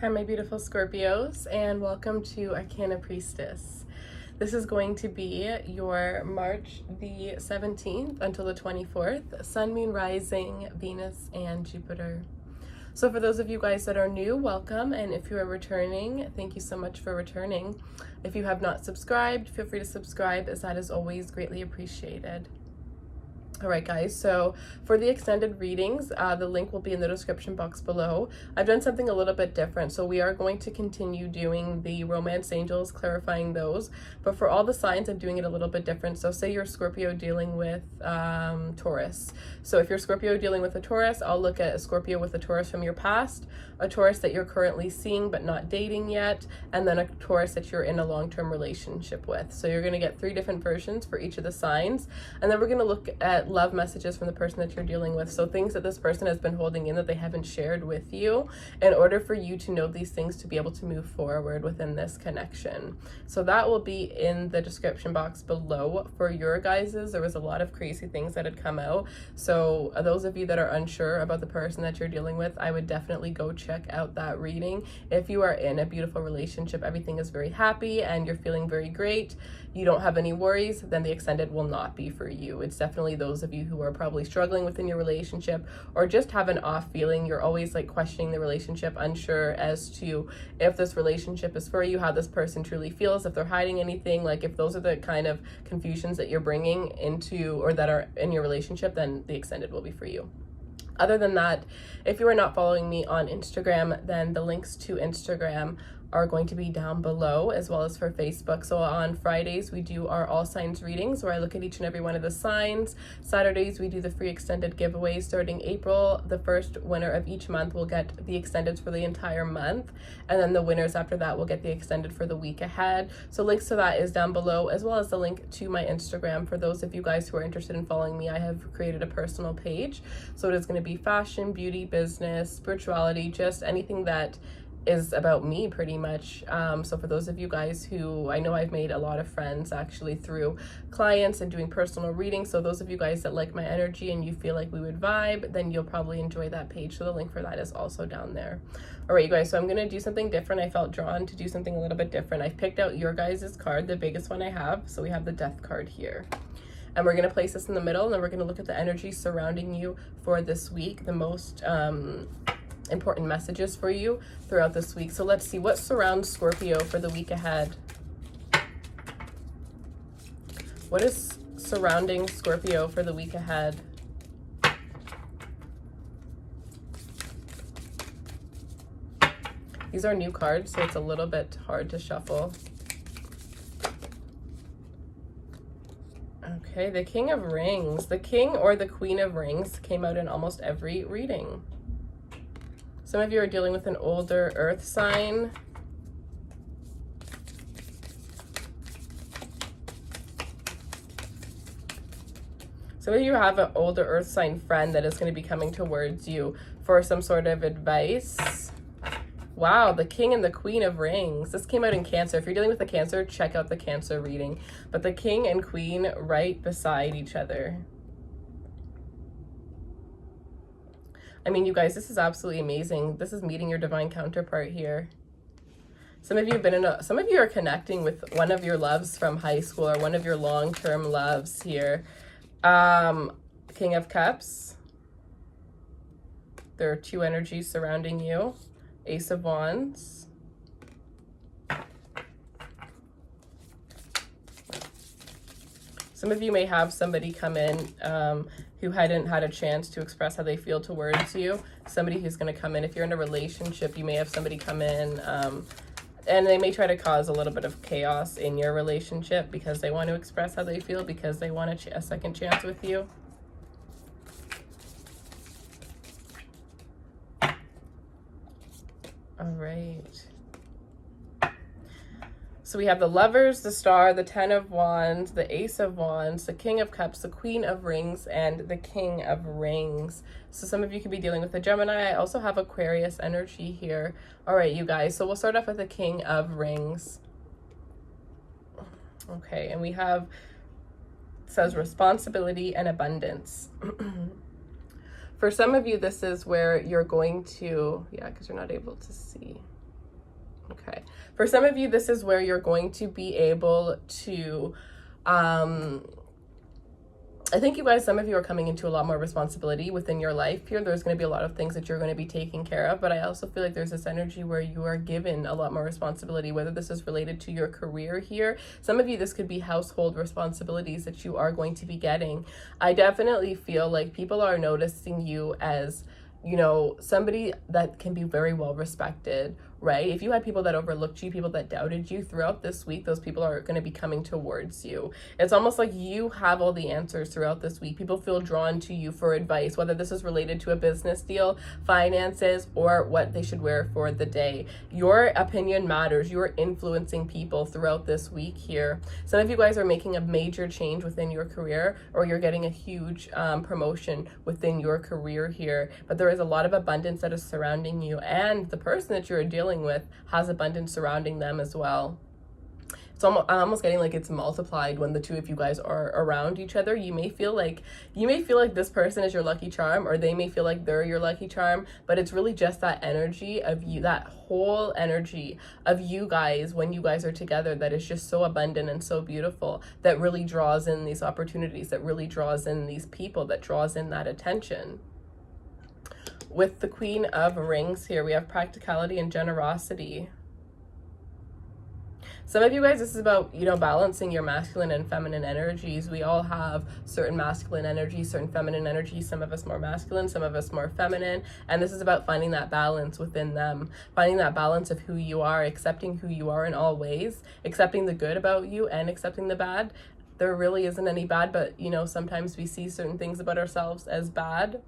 Hi, my beautiful Scorpios, and welcome to Arcana Priestess. This is going to be your March the 17th until the 24th, Sun, Moon, Rising, Venus, and Jupiter. So for those of you guys that are new, welcome, and if you are returning, thank you so much for returning. If you have not subscribed, feel free to subscribe, as that is always greatly appreciated. All right, guys, so for the extended readings, the link will be in the description box below. I've done something a little bit different, so we are going to continue doing the romance angels, clarifying those, but for all the signs, I'm doing it a little bit different. So say you're Scorpio dealing with Taurus. So if you're Scorpio dealing with a Taurus, I'll look at a Scorpio with a Taurus from your past, a Taurus that you're currently seeing but not dating yet, and then a Taurus that you're in a long-term relationship with. So you're going to get 3 different versions for each of the signs, and then we're going to look at love messages from the person that you're dealing with. So things that this person has been holding in that they haven't shared with you, in order for you to know these things to be able to move forward within this connection. So that will be in the description box below for your guys's. There was a lot of crazy things that had come out. So those of you that are unsure about the person that you're dealing with, I would definitely go check out that reading. If you are in a beautiful relationship, everything is very happy and you're feeling very great, you don't have any worries, then the extended will not be for you. It's definitely those of you who are probably struggling within your relationship or just have an off feeling. You're always like questioning the relationship, unsure as to if this relationship is for you, how this person truly feels, if they're hiding anything. Like if those are the kind of confusions that you're bringing into or that are in your relationship, then the extended will be for you. Other than that, if you are not following me on Instagram, then the links to Instagram are going to be down below, as well as for Facebook. So on Fridays, we do our all signs readings where I look at each and every one of the signs. Saturdays, we do the free extended giveaways starting April. The first winner of each month will get the extended for the entire month. And then the winners after that will get the extended for the week ahead. So links to that is down below, as well as the link to my Instagram. For those of you guys who are interested in following me, I have created a personal page. So it is going to be fashion, beauty, business, spirituality, just anything that is about me pretty much. So for those of you guys who, I know I've made a lot of friends actually through clients and doing personal readings. So those of you guys that like my energy and you feel like we would vibe, then you'll probably enjoy that page. So the link for that is also down there. All right, you guys, so I'm going to do something different. I felt drawn to do something a little bit different. I've picked out your guys' card, the biggest one I have. So we have the Death card here. And we're going to place this in the middle, and then we're going to look at the energy surrounding you for this week, the most important messages for you throughout this week. So let's see what surrounds Scorpio for the week ahead. What is surrounding Scorpio for the week ahead? These are new cards, so it's a little bit hard to shuffle. Okay, the King of Rings. The King or the Queen of Rings came out in almost every reading. Some of you are dealing with an older earth sign. Some of you have an older earth sign friend that is going to be coming towards you for some sort of advice. Wow, the King and the Queen of Rings. This came out in Cancer. If you're dealing with a Cancer, check out the Cancer reading. But the King and Queen right beside each other. I mean, you guys, this is absolutely amazing. This is meeting your divine counterpart here. Some of you have been some of you are connecting with one of your loves from high school or one of your long-term loves here. King of Cups. There are 2 energies surrounding you. Ace of Wands. Some of you may have somebody come in who hadn't had a chance to express how they feel towards you. Somebody who's going to come in. If you're in a relationship, you may have somebody come in and they may try to cause a little bit of chaos in your relationship because they want to express how they feel, because they want a second chance with you. All right. So we have the Lovers, the Star, the 10 of Wands, the Ace of Wands, the King of Cups, the Queen of Rings, and the King of Rings. So some of you could be dealing with a Gemini. I also have Aquarius energy here. All right, you guys. So we'll start off with the King of Rings. Okay, and we have, it says responsibility and abundance. For some of you, this is where you're going to, yeah, because you're not able to see. Okay. For some of you, this is where you're going to be able to, I think you guys, some of you are coming into a lot more responsibility within your life here. There's going to be a lot of things that you're going to be taking care of, but I also feel like there's this energy where you are given a lot more responsibility, whether this is related to your career here. Some of you, this could be household responsibilities that you are going to be getting. I definitely feel like people are noticing you as, you know, somebody that can be very well respected, right? If you had people that overlooked you, people that doubted you throughout this week, those people are going to be coming towards you. It's almost like you have all the answers throughout this week. People feel drawn to you for advice, whether this is related to a business deal, finances, or what they should wear for the day. Your opinion matters. You're influencing people throughout this week here. Some of you guys are making a major change within your career, or you're getting a huge promotion within your career here. But there is a lot of abundance that is surrounding you, and the person that you're dealing with has abundance surrounding them as well. So I'm almost getting like it's multiplied when the two of you guys are around each other. You may feel like this person is your lucky charm, or they may feel like they're your lucky charm, but it's really just that energy of you, that whole energy of you guys when you guys are together, that is just so abundant and so beautiful, that really draws in these opportunities, that really draws in these people, that draws in that attention. With the Queen of Rings here, we have practicality and generosity. Some of you guys, this is about, you know, balancing your masculine and feminine energies. We all have certain masculine energies, certain feminine energies, some of us more masculine, some of us more feminine. And this is about finding that balance within them, finding that balance of who you are, accepting who you are in all ways, accepting the good about you and accepting the bad. There really isn't any bad, but, you know, sometimes we see certain things about ourselves as bad.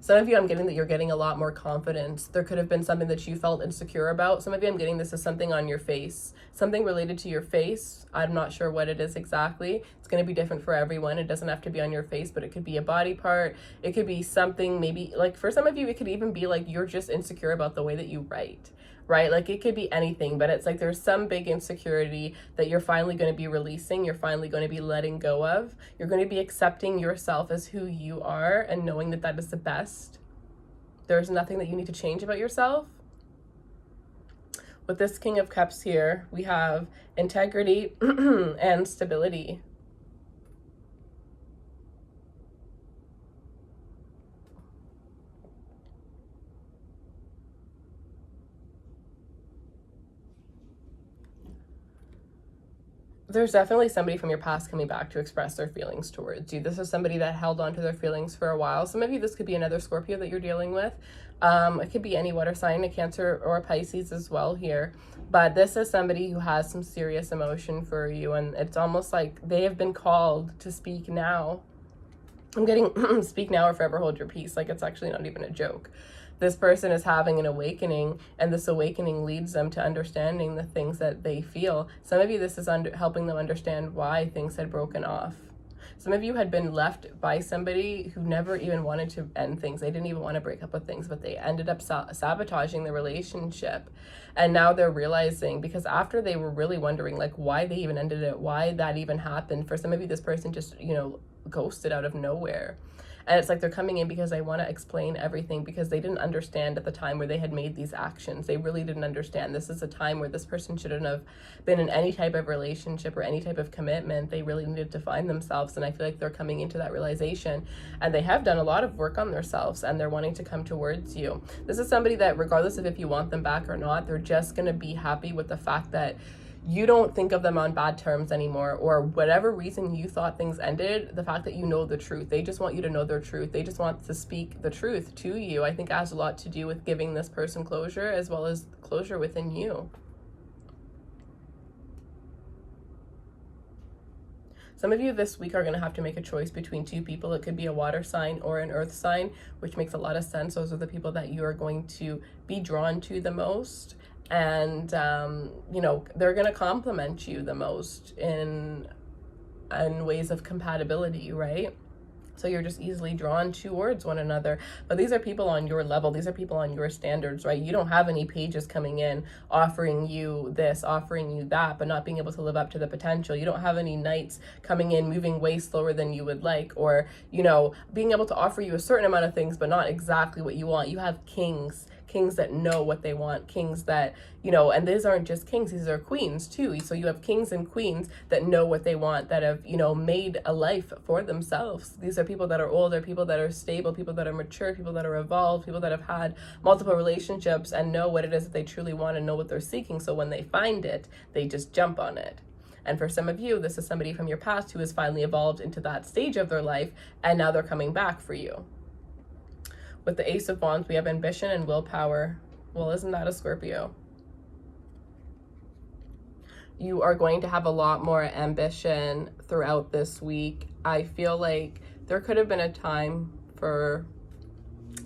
Some of you, I'm getting that you're getting a lot more confidence. There could have been something that you felt insecure about. Some of you, I'm getting this as something on your face, something related to your face. I'm not sure what it is exactly. It's going to be different for everyone. It doesn't have to be on your face, but it could be a body part. It could be something, maybe like for some of you, it could even be like you're just insecure about the way that you write. Right? Like it could be anything, but it's like there's some big insecurity that you're finally going to be releasing. You're finally going to be letting go of. You're going to be accepting yourself as who you are and knowing that that is the best. There's nothing that you need to change about yourself. With this King of Cups here, we have integrity and stability. There's definitely somebody from your past coming back to express their feelings towards you. This is somebody that held on to their feelings for a while. Some of you, this could be another Scorpio that you're dealing with. It could be any water sign, a Cancer or a Pisces as well here. But this is somebody who has some serious emotion for you, and it's almost like they have been called to speak now. I'm getting speak now or forever hold your peace. Like it's actually not even a joke. This person is having an awakening, and this awakening leads them to understanding the things that they feel. Some of you, this is helping them understand why things had broken off. Some of you had been left by somebody who never even wanted to end things. They didn't even want to break up with things, but they ended up sabotaging the relationship. And now they're realizing, because after they were really wondering like why they even ended it, why that even happened. For some of you, this person just, you know, ghosted out of nowhere. And it's like they're coming in because they want to explain everything, because they didn't understand at the time where they had made these actions. They really didn't understand. This is a time where this person shouldn't have been in any type of relationship or any type of commitment. They really needed to find themselves. And I feel like they're coming into that realization, and they have done a lot of work on themselves, and they're wanting to come towards you. This is somebody that regardless of if you want them back or not, they're just going to be happy with the fact that you don't think of them on bad terms anymore, or whatever reason you thought things ended, the fact that you know the truth. They just want you to know their truth. They just want to speak the truth to you. I think it has a lot to do with giving this person closure as well as closure within you. Some of you this week are going to have to make a choice between two people. It could be a water sign or an earth sign, which makes a lot of sense. Those are the people that you are going to be drawn to the most. And, you know, they're going to complement you the most in ways of compatibility, right? So you're just easily drawn towards one another. But these are people on your level. These are people on your standards, right? You don't have any pages coming in offering you this, offering you that, but not being able to live up to the potential. You don't have any knights coming in moving way slower than you would like, or, you know, being able to offer you a certain amount of things, but not exactly what you want. You have kings kings that know what they want, kings that, you know, and these aren't just kings, these are queens too. So you have kings and queens that know what they want, that have, you know, made a life for themselves. These are people that are older, people that are stable, people that are mature, people that are evolved, people that have had multiple relationships and know what it is that they truly want and know what they're seeking. So when they find it, they just jump on it. And for some of you, this is somebody from your past who has finally evolved into that stage of their life, and now they're coming back for you. With the Ace of Wands, we have ambition and willpower. Well, isn't that a Scorpio? You are going to have a lot more ambition throughout this week. I feel like there could have been a time for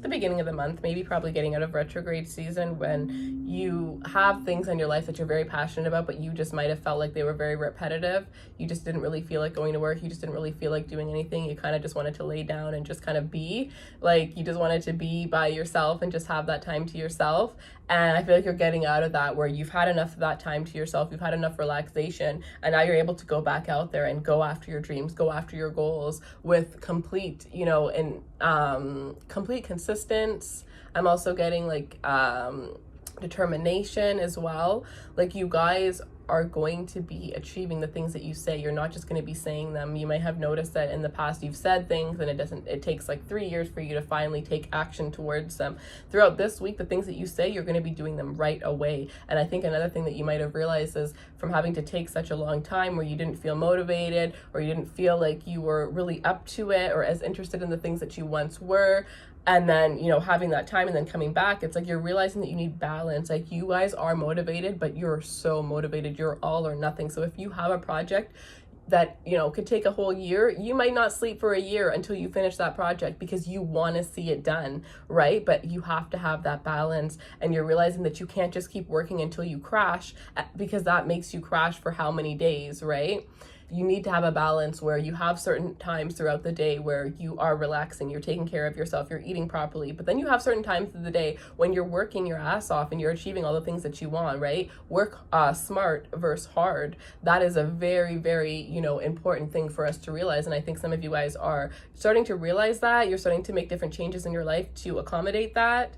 the beginning of the month, maybe probably getting out of retrograde season, when you have things in your life that you're very passionate about, but you just might have felt like they were very repetitive. You just didn't really feel like going to work. You just didn't really feel like doing anything. You kind of just wanted to lay down and just kind of be, like, you just wanted to be by yourself and just have that time to yourself. And I feel like you're getting out of that, where you've had enough of that time to yourself, you've had enough relaxation, and now you're able to go back out there and go after your dreams, go after your goals with complete, you know, and complete consistency. I'm also getting like determination as well. Like, you guys are going to be achieving the things that you say. You're not just going to be saying them. You might have noticed that in the past you've said things and it takes like 3 years for you to finally take action towards them. Throughout this week, the things that you say, you're going to be doing them right away. And I think another thing that you might have realized is, from having to take such a long time where you didn't feel motivated, or you didn't feel like you were really up to it or as interested in the things that you once were, and then, you know, having that time and then coming back, it's like you're realizing that you need balance. Like, you guys are motivated, but you're so motivated. You're all or nothing. So if you have a project that, you know, could take a whole year, you might not sleep for a year until you finish that project, because you want to see it done, right? But you have to have that balance, and you're realizing that you can't just keep working until you crash, because that makes you crash for how many days, right? You need to have a balance where you have certain times throughout the day where you are relaxing, you're taking care of yourself, you're eating properly, but then you have certain times of the day when you're working your ass off and you're achieving all the things that you want, right? Work smart versus hard. That is a very, very, you know, important thing for us to realize. And I think some of you guys are starting to realize that. You're starting to make different changes in your life to accommodate that.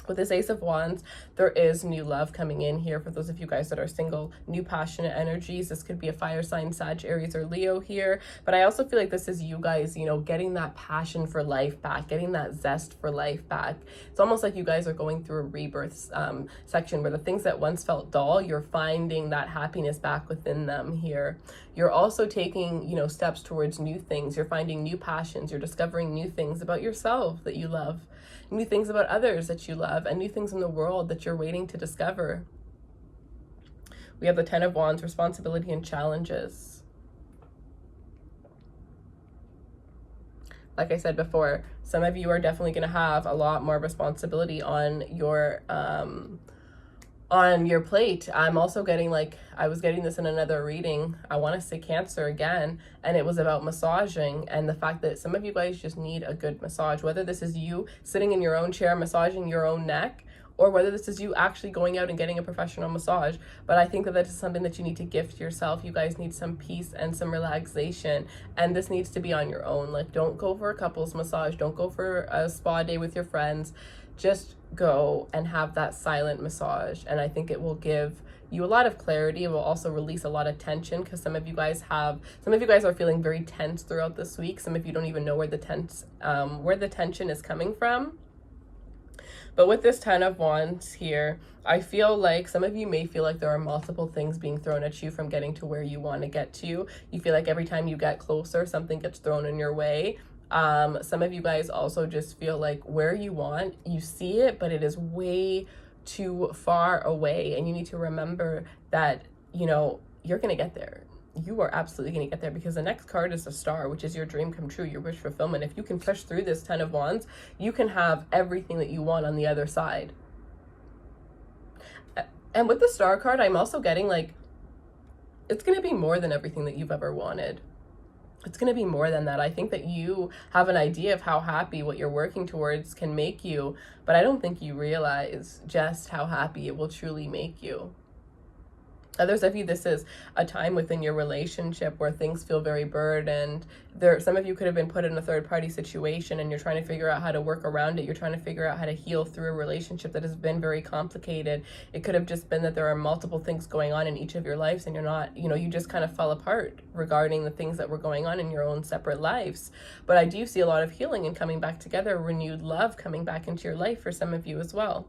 With this Ace of Wands, there is new love coming in here for those of you guys that are single, new passionate energies. This could be a fire sign, Sag, Aries, or Leo here. But I also feel like this is you guys, you know, getting that passion for life back, getting that zest for life back. It's almost like you guys are going through a rebirth section where the things that once felt dull, you're finding that happiness back within them here. You're also taking, you know, steps towards new things. You're finding new passions. You're discovering new things about yourself that you love, new things about others that you love, and new things in the world that you're waiting to discover. We have the Ten of Wands, responsibility and challenges. Like I said before, some of you are definitely going to have a lot more responsibility on your plate. I'm also getting, like, I was getting this in another reading, I want to say Cancer again, and it was about massaging and the fact that some of you guys just need a good massage, whether this is you sitting in your own chair massaging your own neck, or whether this is you actually going out and getting a professional massage. But I think that that is something that you need to gift yourself. You guys need some peace and some relaxation, and this needs to be on your own. Like, don't go for a couples massage, don't go for a spa day with your friends. Just go and have that silent massage, and I think it will give you a lot of clarity. It will also release a lot of tension, because some of you guys are feeling very tense throughout this week. Some of you don't even know where the tension is coming from. But with this Ten of Wands here, I feel like some of you may feel like there are multiple things being thrown at you from getting to where you want to get to. You feel like every time you get closer, something gets thrown in your way. Some of you guys also just feel like where you want, you see it, but it is way too far away. And you need to remember that, you know, you're going to get there. You are absolutely going to get there, because the next card is the Star, which is your dream come true, your wish fulfillment. If you can push through this Ten of Wands, you can have everything that you want on the other side. And with the Star card, I'm also getting, like, it's going to be more than everything that you've ever wanted. It's going to be more than that. I think that you have an idea of how happy what you're working towards can make you, but I don't think you realize just how happy it will truly make you. Others of you, this is a time within your relationship where things feel very burdened. Some of you could have been put in a third-party situation and you're trying to figure out how to work around it. You're trying to figure out how to heal through a relationship that has been very complicated. It could have just been that there are multiple things going on in each of your lives and you're not, you just kind of fell apart regarding the things that were going on in your own separate lives. But I do see a lot of healing and coming back together, renewed love coming back into your life for some of you as well.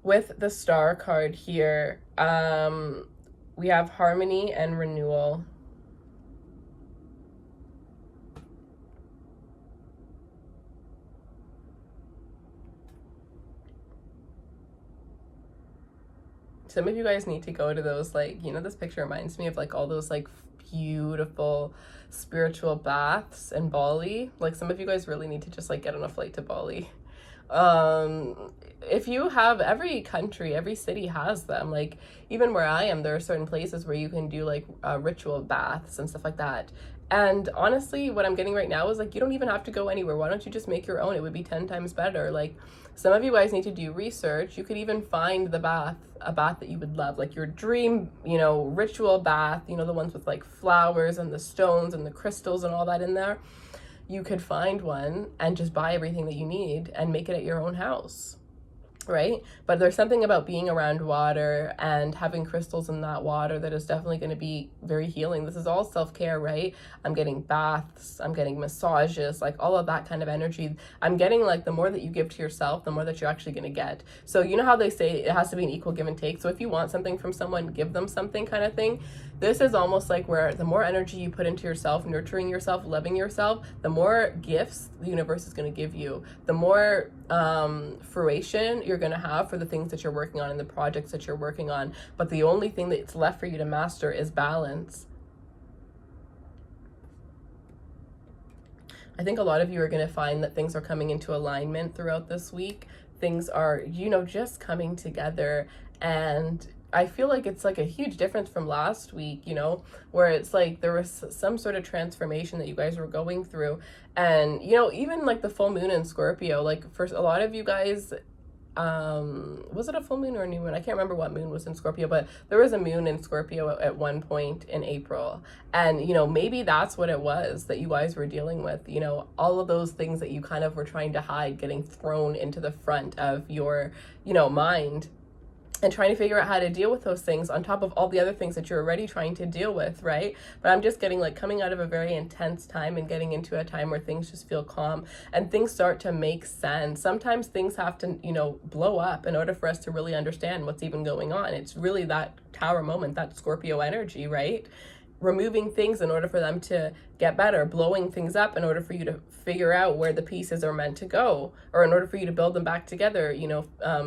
With the Star card here, we have harmony and renewal. Some of you guys need to go to those, like, this picture reminds me of like all those like beautiful spiritual baths in Bali. Like, some of you guys really need to just like get on a flight to Bali. If you have, every country, every city has them. Like, even where I am, there are certain places where you can do like ritual baths and stuff like that. And honestly, what I'm getting right now is like, you don't even have to go anywhere. Why don't you just make your own? It would be 10 times better. Like, some of you guys need to do research. You could even find a bath that you would love, like your dream, ritual bath, the ones with like flowers and the stones and the crystals and all that in there. You could find one and just buy everything that you need and make it at your own house, right? But there's something about being around water and having crystals in that water that is definitely going to be very healing. This is all self-care, right? I'm getting baths, I'm getting massages, like all of that kind of energy. I'm getting like the more that you give to yourself, the more that you're actually going to get. So you know how they say it has to be an equal give and take. So if you want something from someone, give them something kind of thing. This is almost like where the more energy you put into yourself, nurturing yourself, loving yourself, the more gifts the universe is going to give you, the more fruition you're going to have for the things that you're working on and the projects that you're working on. But the only thing that's left for you to master is balance. I think a lot of you are going to find that things are coming into alignment throughout this week. Things are, just coming together, and I feel like it's like a huge difference from last week, where it's like there was some sort of transformation that you guys were going through. And, even like the full moon in Scorpio, like for a lot of you guys, was it a full moon or a new moon? I can't remember what moon was in Scorpio, but there was a moon in Scorpio at one point in April. And, maybe that's what it was that you guys were dealing with, all of those things that you kind of were trying to hide getting thrown into the front of your, mind. And trying to figure out how to deal with those things on top of all the other things that you're already trying to deal with, right? But I'm just getting like coming out of a very intense time and getting into a time where things just feel calm and things start to make sense. Sometimes things have to, blow up in order for us to really understand what's even going on. It's really that Tower moment, that Scorpio energy, right? Removing things in order for them to get better, blowing things up in order for you to figure out where the pieces are meant to go, or in order for you to build them back together,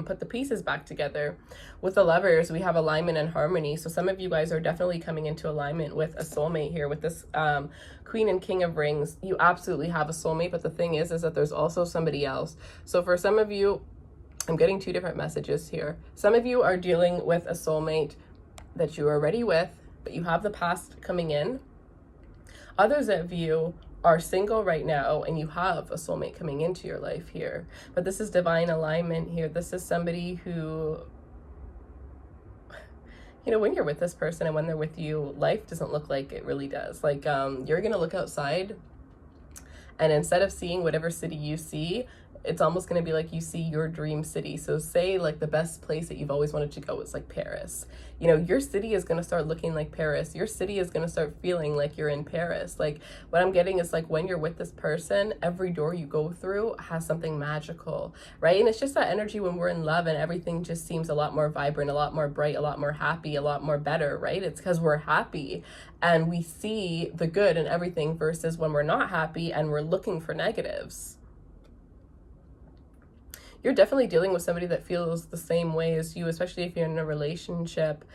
put the pieces back together. With the Lovers, we have alignment and harmony. So some of you guys are definitely coming into alignment with a soulmate here. With this Queen and King of Rings, you absolutely have a soulmate, but the thing is that there's also somebody else. So for some of you, I'm getting two different messages here. Some of you are dealing with a soulmate that you are already with, but you have the past coming in. Others of you are single right now and you have a soulmate coming into your life here. But this is divine alignment here. This is somebody who, when you're with this person and when they're with you, life doesn't look like it really does. Like, you're going to look outside, and instead of seeing whatever city you see, it's almost going to be like you see your dream city. So say like the best place that you've always wanted to go is like Paris. Your city is going to start looking like Paris. Your city is going to start feeling like you're in Paris. Like, what I'm getting is like when you're with this person, every door you go through has something magical, right? And it's just that energy when we're in love and everything just seems a lot more vibrant, a lot more bright, a lot more happy, a lot more better, right? It's because we're happy and we see the good in everything versus when we're not happy and we're looking for negatives. You're definitely dealing with somebody that feels the same way as you, especially if you're in a relationship.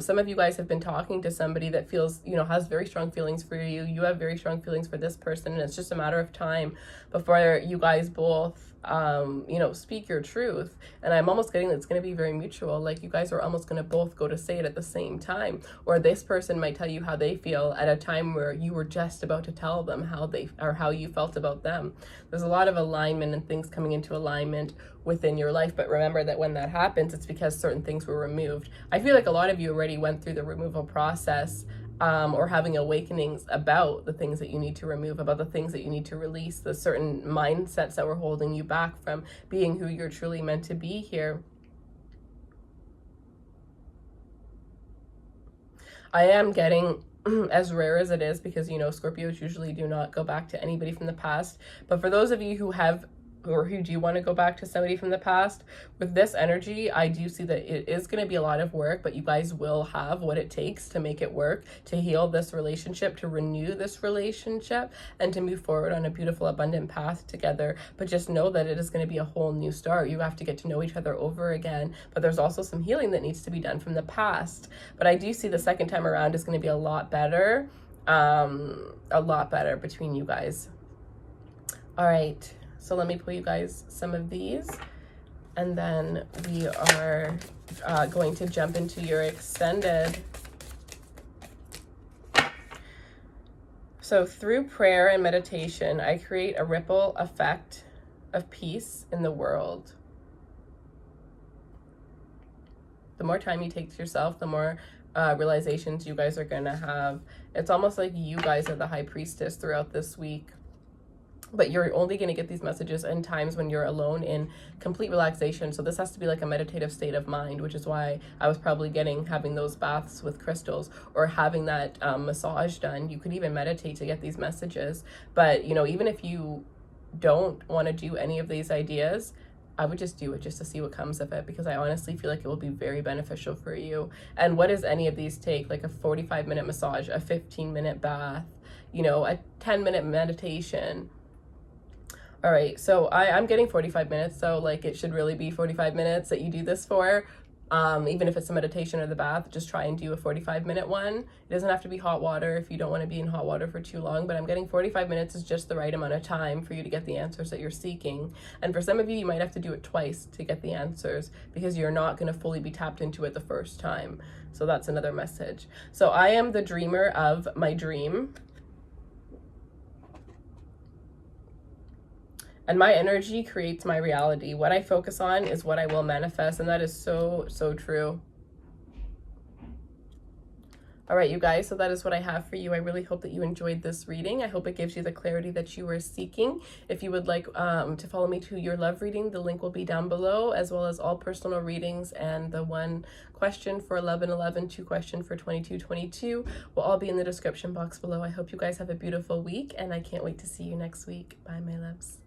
Some of you guys have been talking to somebody that feels, you know, has very strong feelings for you. You have very strong feelings for this person, and it's just a matter of time before you guys both, you know, speak your truth. And I'm almost getting that it's going to be very mutual. Like you guys are almost going to both go to say it at the same time. Or this person might tell you how they feel at a time where you were just about to tell them how they, or how you felt about them. There's a lot of alignment and things coming into alignment within your life. But remember that when that happens, it's because certain things were removed. I feel like a lot of you already went through the removal process, or having awakenings about the things that you need to remove, about the things that you need to release, the certain mindsets that were holding you back from being who you're truly meant to be here. I am getting, as rare as it is, because, you know, Scorpios usually do not go back to anybody from the past, but for those of you who have, or who do want to go back to somebody from the past, with this energy, I do see that it is going to be a lot of work, but you guys will have what it takes to make it work, to heal this relationship, to renew this relationship, and to move forward on a beautiful, abundant path together. But just know that it is going to be a whole new start. You have to get to know each other over again, but there's also some healing that needs to be done from the past. But I do see the second time around is going to be a lot better between you guys. All right. So let me pull you guys some of these, and then we are going to jump into your extended. So through prayer and meditation, I create a ripple effect of peace in the world. The more time you take to yourself, the more realizations you guys are going to have. It's almost like you guys are the high priestess throughout this week. But you're only going to get these messages in times when you're alone in complete relaxation. So this has to be like a meditative state of mind, which is why I was probably having those baths with crystals, or having that massage done. You could even meditate to get these messages. But, you know, even if you don't want to do any of these ideas, I would just do it just to see what comes of it, because I honestly feel like it will be very beneficial for you. And what does any of these take? Like a 45-minute massage, a 15-minute bath, you know, a 10-minute meditation. All right, so I'm getting 45 minutes, so like it should really be 45 minutes that you do this for. Even if it's a meditation or the bath, just try and do a 45-minute one. It doesn't have to be hot water if you don't want to be in hot water for too long, but I'm getting 45 minutes is just the right amount of time for you to get the answers that you're seeking. And for some of you, you might have to do it twice to get the answers, because you're not going to fully be tapped into it the first time. So that's another message. So I am the dreamer of my dream. And my energy creates my reality. What I focus on is what I will manifest. And that is so, so true. All right, you guys, so that is what I have for you. I really hope that you enjoyed this reading. I hope it gives you the clarity that you were seeking. If you would like to follow me to your love reading, the link will be down below, as well as all personal readings, and the 1 question for 11/11, 2 question for 22/22 will all be in the description box below. I hope you guys have a beautiful week, and I can't wait to see you next week. Bye, my loves.